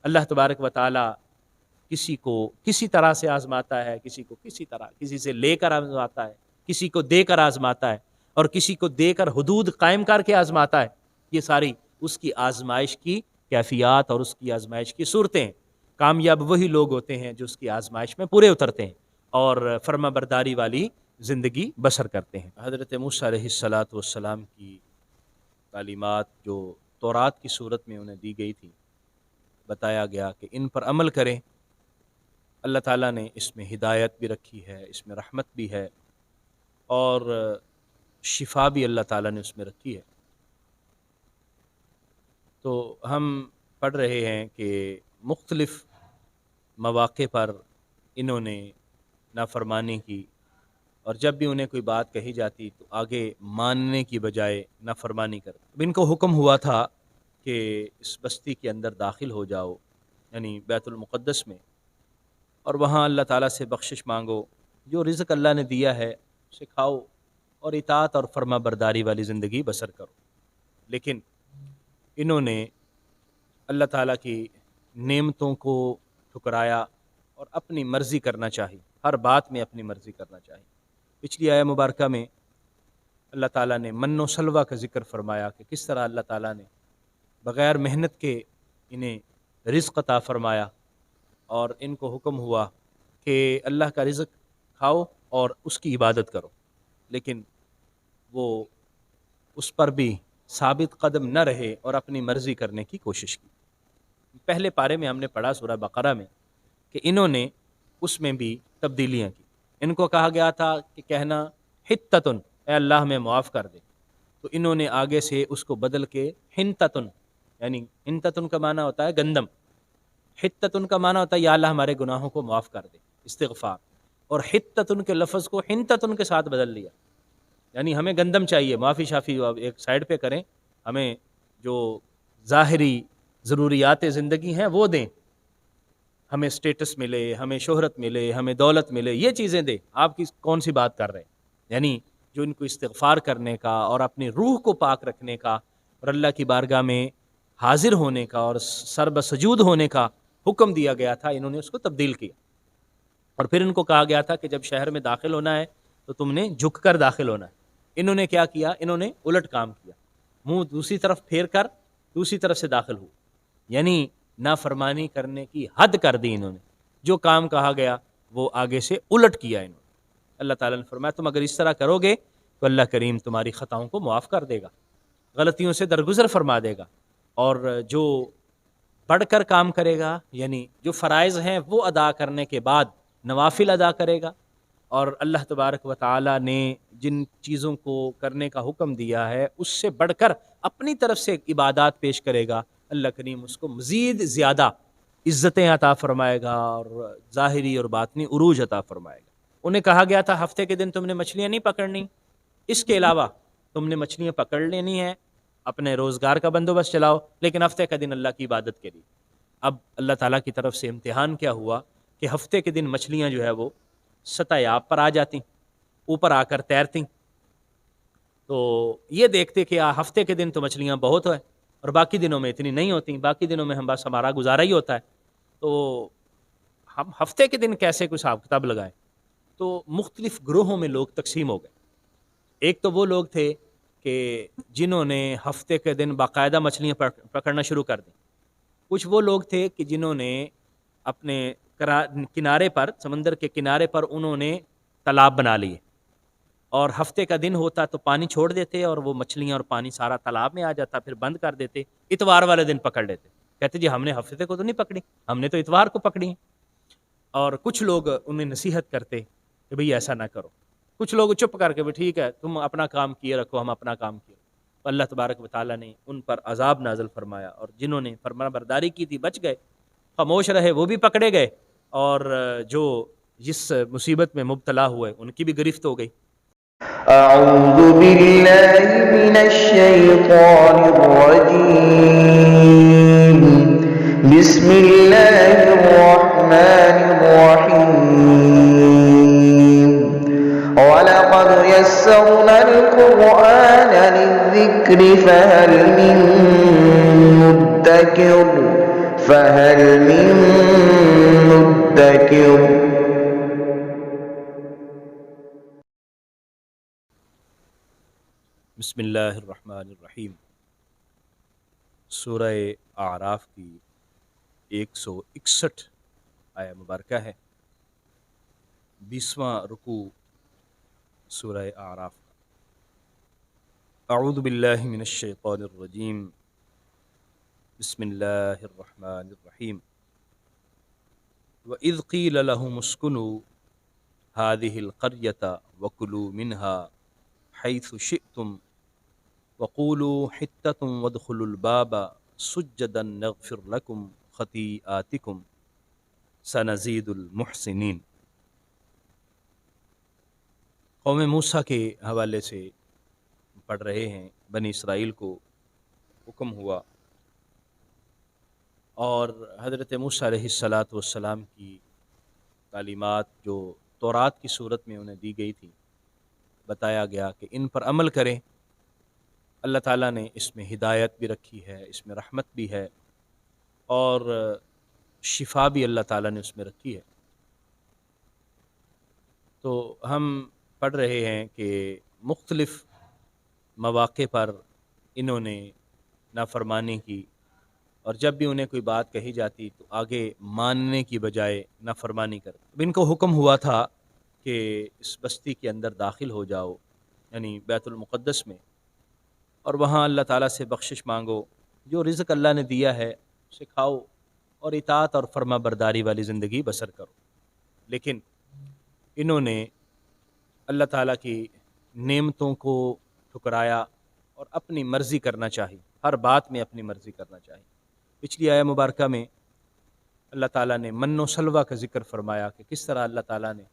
اللہ تبارک و تعالی کسی کو کسی طرح سے آزماتا ہے، کسی کو کسی طرح، کسی سے لے کر آزماتا ہے، کسی کو دے کر آزماتا ہے، اور کسی کو دے کر حدود قائم کر کے آزماتا ہے۔ یہ ساری اس کی آزمائش کی کیفیات اور اس کی آزمائش کی صورتیں ہیں۔ کامیاب وہی لوگ ہوتے ہیں جو اس کی آزمائش میں پورے اترتے ہیں اور فرما برداری والی زندگی بسر کرتے ہیں۔ حضرت موسیٰ علیہ الصلاۃ والسلام کی تعلیمات جو تورات کی صورت میں انہیں دی گئی تھی، بتایا گیا کہ ان پر عمل کریں۔ اللہ تعالیٰ نے اس میں ہدایت بھی رکھی ہے، اس میں رحمت بھی ہے، اور شفا بھی اللہ تعالیٰ نے اس میں رکھی ہے۔ تو ہم پڑھ رہے ہیں کہ مختلف مواقع پر انہوں نے نافرمانی کی، اور جب بھی انہیں کوئی بات کہی جاتی تو آگے ماننے کی بجائے نافرمانی کرتے۔ اب ان کو حکم ہوا تھا کہ اس بستی کے اندر داخل ہو جاؤ، یعنی بیت المقدس میں، اور وہاں اللہ تعالیٰ سے بخشش مانگو، جو رزق اللہ نے دیا ہے اسے کھاؤ، اور اطاعت اور فرما برداری والی زندگی بسر کرو۔ لیکن انہوں نے اللہ تعالیٰ کی نعمتوں کو ٹھکرایا اور اپنی مرضی کرنا چاہی، ہر بات میں اپنی مرضی کرنا چاہی۔ پچھلی آیہ مبارکہ میں اللہ تعالیٰ نے من و سلوہ کا ذکر فرمایا کہ کس طرح اللہ تعالیٰ نے بغیر محنت کے انہیں رزق عطا فرمایا، اور ان کو حکم ہوا کہ اللہ کا رزق کھاؤ اور اس کی عبادت کرو، لیکن وہ اس پر بھی ثابت قدم نہ رہے اور اپنی مرضی کرنے کی کوشش کی۔ پہلے پارے میں ہم نے پڑھا سورہ بقرہ میں کہ انہوں نے اس میں بھی تبدیلیاں کی۔ ان کو کہا گیا تھا کہ کہنا حتتن، اے اللہ ہمیں معاف کر دے، تو انہوں نے آگے سے اس کو بدل کے حنتتن، یعنی حنتتن کا معنی ہوتا ہے گندم، حتتن کا معنی ہوتا ہے یا اللہ ہمارے گناہوں کو معاف کر دے، استغفار، اور حتتن کے لفظ کو حنتتن کے ساتھ بدل لیا، یعنی ہمیں گندم چاہیے، معافی شافی ایک سائڈ پہ کریں، ہمیں جو ظاہری ضروریات زندگی ہیں وہ دیں، ہمیں سٹیٹس ملے، ہمیں شہرت ملے، ہمیں دولت ملے، یہ چیزیں دیں، آپ کی کون سی بات کر رہے ہیں؟ یعنی جو ان کو استغفار کرنے کا اور اپنی روح کو پاک رکھنے کا اور اللہ کی بارگاہ میں حاضر ہونے کا اور سر بسجود ہونے کا حکم دیا گیا تھا، انہوں نے اس کو تبدیل کیا۔ اور پھر ان کو کہا گیا تھا کہ جب شہر میں داخل ہونا ہے تو تم نے جھک کر داخل ہونا ہے۔ انہوں نے کیا کیا؟ انہوں نے الٹ کام کیا، منہ دوسری طرف پھیر کر دوسری طرف سے داخل ہو، یعنی نافرمانی کرنے کی حد کر دی انہوں نے، جو کام کہا گیا وہ آگے سے الٹ کیا انہوں نے۔ اللہ تعالیٰ نے فرمایا تم اگر اس طرح کرو گے تو اللہ کریم تمہاری خطاؤں کو معاف کر دے گا، غلطیوں سے درگزر فرما دے گا، اور جو بڑھ کر کام کرے گا، یعنی جو فرائض ہیں وہ ادا کرنے کے بعد نوافل ادا کرے گا، اور اللہ تبارک و تعالیٰ نے جن چیزوں کو کرنے کا حکم دیا ہے اس سے بڑھ کر اپنی طرف سے عبادات پیش کرے گا، اللہ کریم اس کو مزید زیادہ عزتیں عطا فرمائے گا اور ظاہری اور باطنی عروج عطا فرمائے گا۔ انہیں کہا گیا تھا ہفتے کے دن تم نے مچھلیاں نہیں پکڑنی، اس کے علاوہ تم نے مچھلیاں پکڑ لینی ہیں، اپنے روزگار کا بندوبست چلاؤ، لیکن ہفتے کا دن اللہ کی عبادت کے لیے۔ اب اللہ تعالیٰ کی طرف سے امتحان کیا ہوا کہ ہفتے کے دن مچھلیاں جو ہے وہ سطح آب پر آ جاتی، اوپر آ کر تیرتی، تو یہ دیکھتے کہ ہفتے کے دن تو مچھلیاں بہت ہیں اور باقی دنوں میں اتنی نہیں ہوتی، باقی دنوں میں ہم بس ہمارا گزارا ہی ہوتا ہے، تو ہم ہفتے کے دن کیسے کوئی حساب کتاب لگائیں؟ تو مختلف گروہوں میں لوگ تقسیم ہو گئے۔ ایک تو وہ لوگ تھے کہ جنہوں نے ہفتے کے دن باقاعدہ مچھلیاں پکڑنا شروع کر دیں، کچھ وہ لوگ تھے کہ جنہوں نے اپنے کنارے پر، سمندر کے کنارے پر انہوں نے تالاب بنا لیے، اور ہفتے کا دن ہوتا تو پانی چھوڑ دیتے اور وہ مچھلیاں اور پانی سارا تالاب میں آ جاتا، پھر بند کر دیتے، اتوار والے دن پکڑ لیتے، کہتے جی ہم نے ہفتے کو تو نہیں پکڑی، ہم نے تو اتوار کو پکڑی ہیں۔ اور کچھ لوگ انہیں نصیحت کرتے کہ بھئی ایسا نہ کرو، کچھ لوگ چپ کر کے بھی ٹھیک ہے تم اپنا کام کیے رکھو، ہم اپنا کام کیے رکھو۔ تو اللہ تبارک و تعالیٰ نے ان پر عذاب نازل فرمایا، اور جنہوں نے فرما برداری کی تھی بچ گئے، خاموش رہے وہ بھی پکڑے گئے، اور جو جس مصیبت میں مبتلا ہوئے ان کی بھی گرفت ہو گئی۔ اعوذ باللہ من الشیطان الرجیم، بسم اللہ الرحمن الرحیم، وَلَقَدْ يَسَّرْنَا الْقُرْآنَ لِلذِّكْرِ فَهَلْ مِن مُّدَّكِرٍ فهل من مدكر بسم اللہ الرحمن الرحیم۔ سورہ اعراف کی 161 آیہ مبارکہ ہے، 20واں رکوع سورہ اعراف کا۔ اعوذ باللہ من الشیطان الرجیم، بسم اللہ الرحمن الرحیم۔ وَإِذْ قِيلَ لَهُمُ اسْكُنُوا هَٰذِهِ الْقَرْيَةَ وَكُلُوا مِنْهَا حَيْثُ شِئْتُمْ وَقُولُوا حِطَّةٌ وَادْخُلُوا الْبَابَ سُجَّدًا نَغْفِرْ لَكُمْ خَطِيئَاتِكُمْ سَنَزِيدُ الْمُحْسِنِينَ۔ قوم موسیٰ کے حوالے سے پڑھ رہے ہیں۔ بنی اسرائیل کو حکم ہوا اور حضرت موسیٰ علیہ السلام کی تعلیمات جو تورات کی صورت میں انہیں دی گئی تھی، بتایا گیا کہ ان پر عمل کریں۔ اللہ تعالیٰ نے اس میں ہدایت بھی رکھی ہے، اس میں رحمت بھی ہے، اور شفا بھی اللہ تعالیٰ نے اس میں رکھی ہے۔ تو ہم پڑھ رہے ہیں کہ مختلف مواقع پر انہوں نے نافرمانی کی، اور جب بھی انہیں کوئی بات کہی جاتی تو آگے ماننے کی بجائے نافرمانی کرتے۔ اب ان کو حکم ہوا تھا کہ اس بستی کے اندر داخل ہو جاؤ، یعنی بیت المقدس میں، اور وہاں اللہ تعالیٰ سے بخشش مانگو، جو رزق اللہ نے دیا ہے اسے کھاؤ، اور اطاعت اور فرما برداری والی زندگی بسر کرو۔ لیکن انہوں نے اللہ تعالیٰ کی نعمتوں کو ٹھکرایا اور اپنی مرضی کرنا چاہی، ہر بات میں اپنی مرضی کرنا چاہی۔ پچھلی آیہ مبارکہ میں اللہ تعالیٰ نے من و سلوہ کا ذکر فرمایا کہ کس طرح اللہ تعالیٰ نے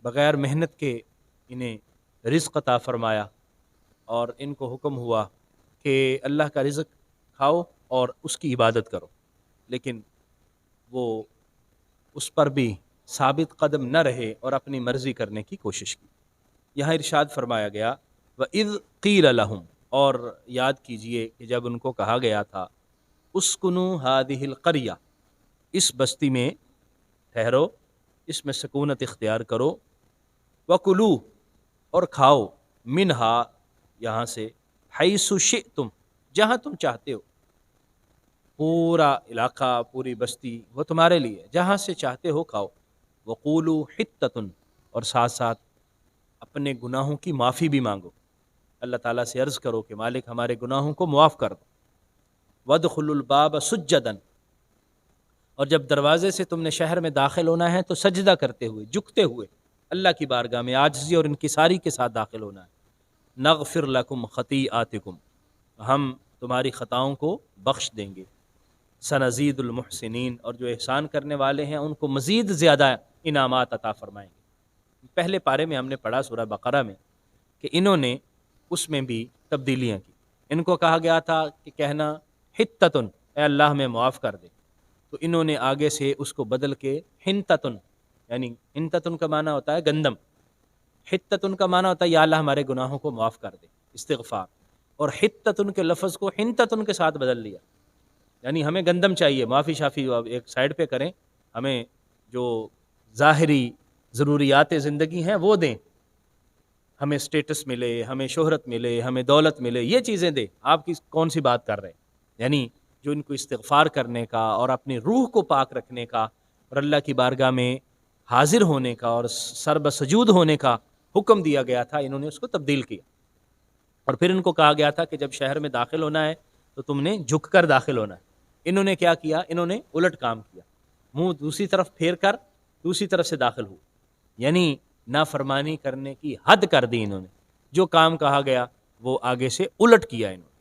بغیر محنت کے انہیں رزق عطا فرمایا، اور ان کو حکم ہوا کہ اللہ کا رزق کھاؤ اور اس کی عبادت کرو، لیکن وہ اس پر بھی ثابت قدم نہ رہے اور اپنی مرضی کرنے کی کوشش کی۔ یہاں ارشاد فرمایا گیا وَإِذْ قِيلَ لَهُمْ، اور یاد کیجئے کہ جب ان کو کہا گیا تھا اسکنوا هذه القریہ، اس بستی میں ٹھہرو، اس میں سکونت اختیار کرو، وَكُلُوا، اور کھاؤ، منہا، یہاں سے، حیث شئتم، جہاں تم چاہتے ہو، پورا علاقہ، پوری بستی وہ تمہارے لیے، جہاں سے چاہتے ہو کھاؤ۔ وَقُولُوا حِطَّةٌ، اور ساتھ ساتھ اپنے گناہوں کی معافی بھی مانگو، اللہ تعالیٰ سے عرض کرو کہ مالک ہمارے گناہوں کو معاف کر دو۔ وَادْخُلُوا الْبَابَ سُجَّدًا، اور جب دروازے سے تم نے شہر میں داخل ہونا ہے تو سجدہ کرتے ہوئے، جھکتے ہوئے اللہ کی بارگاہ میں عاجزی اور انکساری کے ساتھ داخل ہونا ہے۔ نغفر لکم خطیئاتکم، ہم تمہاری خطاؤں کو بخش دیں گے۔ سنزید المحسنین، اور جو احسان کرنے والے ہیں ان کو مزید زیادہ انعامات عطا فرمائیں گے۔ پہلے پارے میں ہم نے پڑھا سورہ بقرہ میں کہ انہوں نے اس میں بھی تبدیلیاں کی۔ ان کو کہا گیا تھا کہ کہنا حتتن، اے اللہ ہمیں معاف کر دے، تو انہوں نے آگے سے اس کو بدل کے حنتتن، یعنی حنتتن کا معنی ہوتا ہے گندم، حتتن کا معنی ہوتا ہے یا اللہ ہمارے گناہوں کو معاف کر دے، استغفار، اور حتتن کے لفظ کو حنتتن کے ساتھ بدل لیا، یعنی ہمیں گندم چاہیے، معافی شافی ایک سائڈ پہ کریں، ہمیں جو ظاہری ضروریات زندگی ہیں وہ دیں، ہمیں سٹیٹس ملے، ہمیں شہرت ملے، ہمیں دولت ملے، یہ چیزیں دیں، آپ کی کون سی بات کر رہے ہیں؟ یعنی جو ان کو استغفار کرنے کا اور اپنی روح کو پاک رکھنے کا اور اللہ کی بارگاہ میں حاضر ہونے کا اور سر بسجود ہونے کا حکم دیا گیا تھا، انہوں نے اس کو تبدیل کیا۔ اور پھر ان کو کہا گیا تھا کہ جب شہر میں داخل ہونا ہے تو تم نے جھک کر داخل ہونا ہے۔ انہوں نے کیا کیا؟ انہوں نے الٹ کام کیا، منہ دوسری طرف پھیر کر دوسری طرف سے داخل ہوئے، یعنی نافرمانی کرنے کی حد کر دی انہوں نے، جو کام کہا گیا وہ آگے سے الٹ کیا انہوں نے۔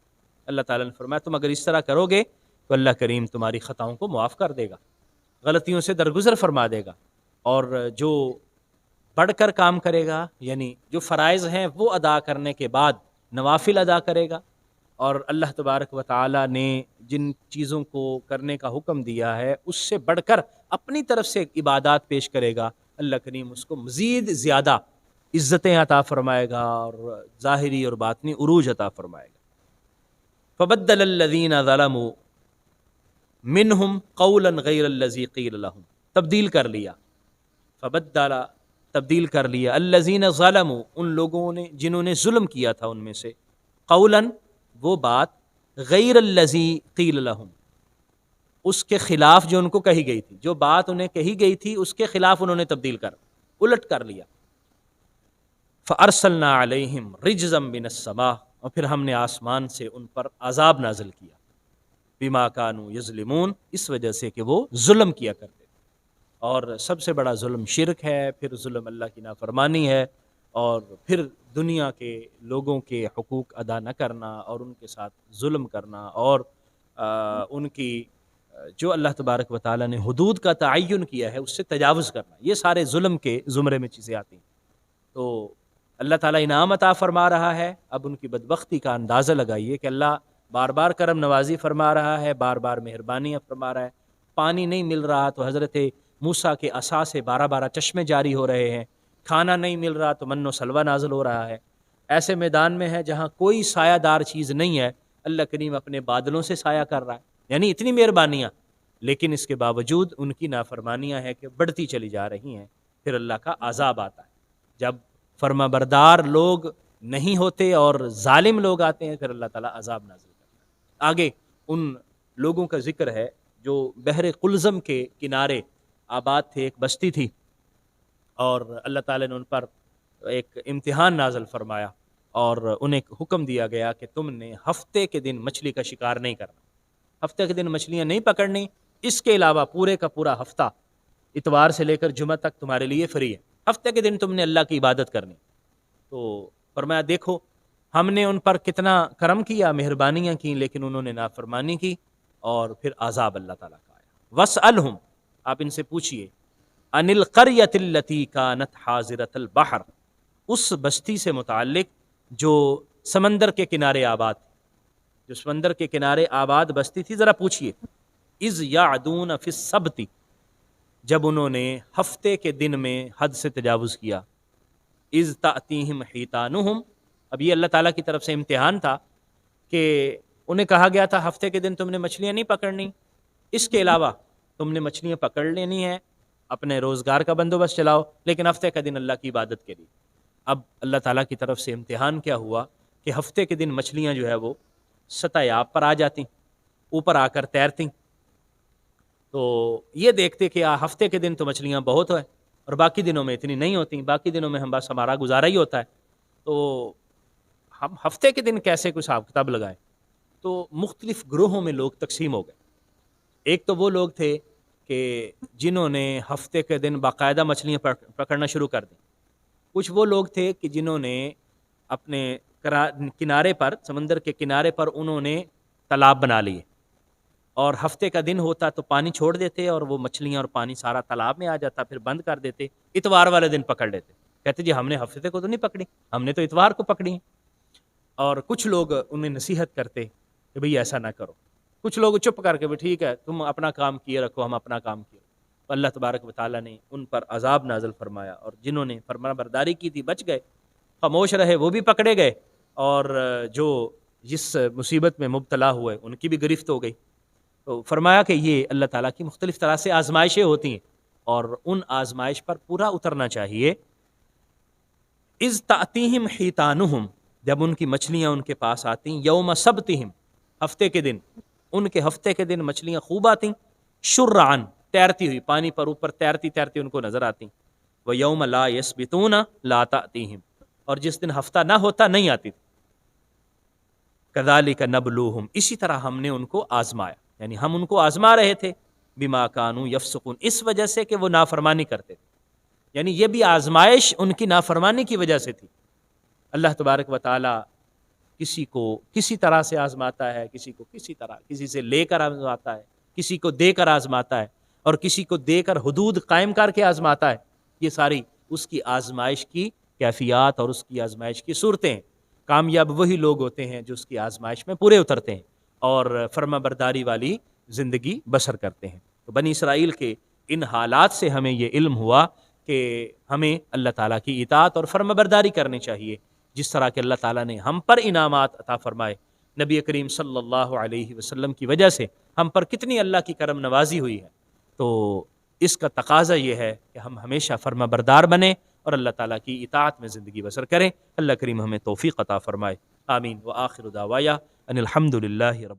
اللہ تعالیٰ نے فرمایا تم اگر اس طرح کرو گے تو اللہ کریم تمہاری خطاؤں کو معاف کر دے گا، غلطیوں سے درگزر فرما دے گا، اور جو بڑھ کر کام کرے گا، یعنی جو فرائض ہیں وہ ادا کرنے کے بعد نوافل ادا کرے گا، اور اللہ تبارک و تعالیٰ نے جن چیزوں کو کرنے کا حکم دیا ہے اس سے بڑھ کر اپنی طرف سے عبادات پیش کرے گا، اللہ کریم اس کو مزید زیادہ عزتیں عطا فرمائے گا اور ظاہری اور باطنی عروج عطا فرمائے گا۔ فبدل الذین ظلموا منہم قولا غیر الذی قیل لہم، تبدیل کر لیا، فبدل تبدیل کر لیا، الذین ظلموا ان لوگوں نے جنہوں نے ظلم کیا تھا ان میں سے، قولا وہ بات، غیر الذی قیل لہم اس کے خلاف جو ان کو کہی گئی تھی، جو بات انہیں کہی گئی تھی اس کے خلاف انہوں نے تبدیل کر الٹ کر لیا۔ فَأَرْسَلْنَا عَلَيْهِمْ رِجْزًا مِّنَ السَّمَاءِ اور پھر ہم نے آسمان سے ان پر عذاب نازل کیا، بِمَا كَانُوا يَظْلِمُونَ اس وجہ سے کہ وہ ظلم کیا کرتے تھے، اور سب سے بڑا ظلم شرک ہے، پھر ظلم اللہ کی نافرمانی ہے، اور پھر دنیا کے لوگوں کے حقوق ادا نہ کرنا اور ان کے ساتھ ظلم کرنا، اور ان کی جو اللہ تبارک و تعالیٰ نے حدود کا تعین کیا ہے اس سے تجاوز کرنا، یہ سارے ظلم کے زمرے میں چیزیں آتی ہیں۔ تو اللہ تعالیٰ انعام عطا فرما رہا ہے، اب ان کی بدبختی کا اندازہ لگائیے کہ اللہ بار بار کرم نوازی فرما رہا ہے، بار بار مہربانیاں فرما رہا ہے۔ پانی نہیں مل رہا تو حضرت موسیٰ کے عصا سے 12 چشمے جاری ہو رہے ہیں، کھانا نہیں مل رہا تو من و سلوہ نازل ہو رہا ہے۔ ایسے میدان میں ہے جہاں کوئی سایہ دار چیز نہیں ہے، اللہ کریم اپنے بادلوں سے سایہ کر رہا ہے، یعنی اتنی مہربانیاں، لیکن اس کے باوجود ان کی نافرمانیاں ہیں کہ بڑھتی چلی جا رہی ہیں، پھر اللہ کا عذاب آتا ہے۔ جب فرما بردار لوگ نہیں ہوتے اور ظالم لوگ آتے ہیں، پھر اللہ تعالیٰ عذاب نازل کرتا ہے۔ آگے ان لوگوں کا ذکر ہے جو بحر قلزم کے کنارے آباد تھے، ایک بستی تھی، اور اللہ تعالیٰ نے ان پر ایک امتحان نازل فرمایا اور انہیں حکم دیا گیا کہ تم نے ہفتے کے دن مچھلی کا شکار نہیں کرنا، ہفتے کے دن مچھلیاں نہیں پکڑنی، اس کے علاوہ پورے کا پورا ہفتہ اتوار سے لے کر جمعہ تک تمہارے لیے فری ہے، ہفتے کے دن تم نے اللہ کی عبادت کرنی۔ تو فرمایا دیکھو ہم نے ان پر کتنا کرم کیا، مہربانیاں کی، لیکن انہوں نے نافرمانی کی، اور پھر عذاب اللہ تعالیٰ کا آیا۔ وَاسْأَلْهُمْ آپ ان سے پوچھئے، عَنِ الْقَرْيَةِ الَّتِي كَانَتْ حَاضِرَةَ الْبَحْرِ اس بستی سے متعلق جو سمندر کے کنارے آباد تھی، جو سمندر کے کنارے آباد بستی تھی، ذرا پوچھئے، اِذْ يَعْدُونَ فِي السَّبْتِ جب انہوں نے ہفتے کے دن میں حد سے تجاوز کیا، اِذْ تَأْتِيهِمْ حِيتَانُهُمْ اب یہ اللہ تعالیٰ کی طرف سے امتحان تھا کہ انہیں کہا گیا تھا ہفتے کے دن تم نے مچھلیاں نہیں پکڑنی، اس کے علاوہ تم نے مچھلیاں پکڑ لینی ہیں، اپنے روزگار کا بندوبست چلاؤ، لیکن ہفتے کا دن اللہ کی عبادت کے لیے۔ اب اللہ تعالیٰ کی طرف سے امتحان کیا ہوا کہ ہفتے کے دن مچھلیاں جو ہے وہ سطح آب پر آ جاتی، اوپر آ کر تیرتی، تو یہ دیکھتے کہ ہفتے کے دن تو مچھلیاں بہت ہے اور باقی دنوں میں اتنی نہیں ہوتی، باقی دنوں میں ہم بس ہمارا گزارا ہی ہوتا ہے، تو ہم ہفتے کے دن کیسے کوئی حساب کتاب لگائیں؟ تو مختلف گروہوں میں لوگ تقسیم ہو گئے۔ ایک تو وہ لوگ تھے کہ جنہوں نے ہفتے کے دن باقاعدہ مچھلیاں پکڑنا شروع کر دیں، کچھ وہ لوگ تھے کہ جنہوں نے اپنے کنارے پر، سمندر کے کنارے پر انہوں نے تالاب بنا لیے، اور ہفتے کا دن ہوتا تو پانی چھوڑ دیتے اور وہ مچھلیاں اور پانی سارا تالاب میں آ جاتا، پھر بند کر دیتے، اتوار والے دن پکڑ لیتے، کہتے جی ہم نے ہفتے کو تو نہیں پکڑی، ہم نے تو اتوار کو پکڑی۔ اور کچھ لوگ انہیں نصیحت کرتے کہ بھئی ایسا نہ کرو، کچھ لوگ چپ کر کے بھی ٹھیک ہے تم اپنا کام کیے رکھو، ہم اپنا کام کیے۔ اللہ تبارک و تعالیٰ نے ان پر عذاب نازل فرمایا، اور جنہوں نے فرما برداری کی تھی بچ گئے، خاموش رہے وہ بھی پکڑے گئے، اور جو جس مصیبت میں مبتلا ہوئے ان کی بھی گرفت ہو گئی۔ تو فرمایا کہ یہ اللہ تعالیٰ کی مختلف طرح سے آزمائشیں ہوتی ہیں، اور ان آزمائش پر پورا اترنا چاہیے۔ اِذْ تَأْتِيهِمْ حِيتَانُهُمْ جب ان کی مچھلیاں ان کے پاس آتی، یوم سبتہم ہفتے کے دن، ان کے ہفتے کے دن مچھلیاں خوب آتی، شرعن تیرتی ہوئی، پانی پر اوپر تیرتی تیرتی ان کو نظر آتی، وَيَوْمَ لَا يَسْبِتُونَ لَا تَأْتِيهِمْ اور جس دن ہفتہ نہ ہوتا نہیں آتی تھی۔ كَذَلِكَ نَبْلُوهُمْ اسی طرح ہم نے ان کو آزمایا، یعنی ہم ان کو آزما رہے تھے، بِمَا كَانُوا يَفْسُقُونَ اس وجہ سے کہ وہ نافرمانی کرتے تھے، یعنی یہ بھی آزمائش ان کی نافرمانی کی وجہ سے تھی۔ اللہ تبارک و تعالی کسی کو کسی طرح سے آزماتا ہے، کسی کو کسی طرح، کسی سے لے کر آزماتا ہے، کسی کو دے کر آزماتا ہے، اور کسی کو دے کر حدود قائم کر کے آزماتا ہے۔ یہ ساری اس کی آزمائش کی کیفیات اور اس کی آزمائش کی صورتیں ہیں۔ کامیاب وہی لوگ ہوتے ہیں جو اس کی آزمائش میں پورے اترتے ہیں اور فرما برداری والی زندگی بسر کرتے ہیں۔ تو بنی اسرائیل کے ان حالات سے ہمیں یہ علم ہوا کہ ہمیں اللہ تعالیٰ کی اطاعت اور فرما برداری کرنی چاہیے، جس طرح کہ اللہ تعالیٰ نے ہم پر انعامات عطا فرمائے، نبی کریم صلی اللہ علیہ وسلم کی وجہ سے ہم پر کتنی اللہ کی کرم نوازی ہوئی ہے، تو اس کا تقاضا یہ ہے کہ ہم ہمیشہ فرما بردار بنیں اور اللہ تعالیٰ کی اطاعت میں زندگی بسر کریں۔ اللہ کریم ہمیں توفیق عطا فرمائے، آمین۔ وآخر دعوایا ان الحمد للہ رب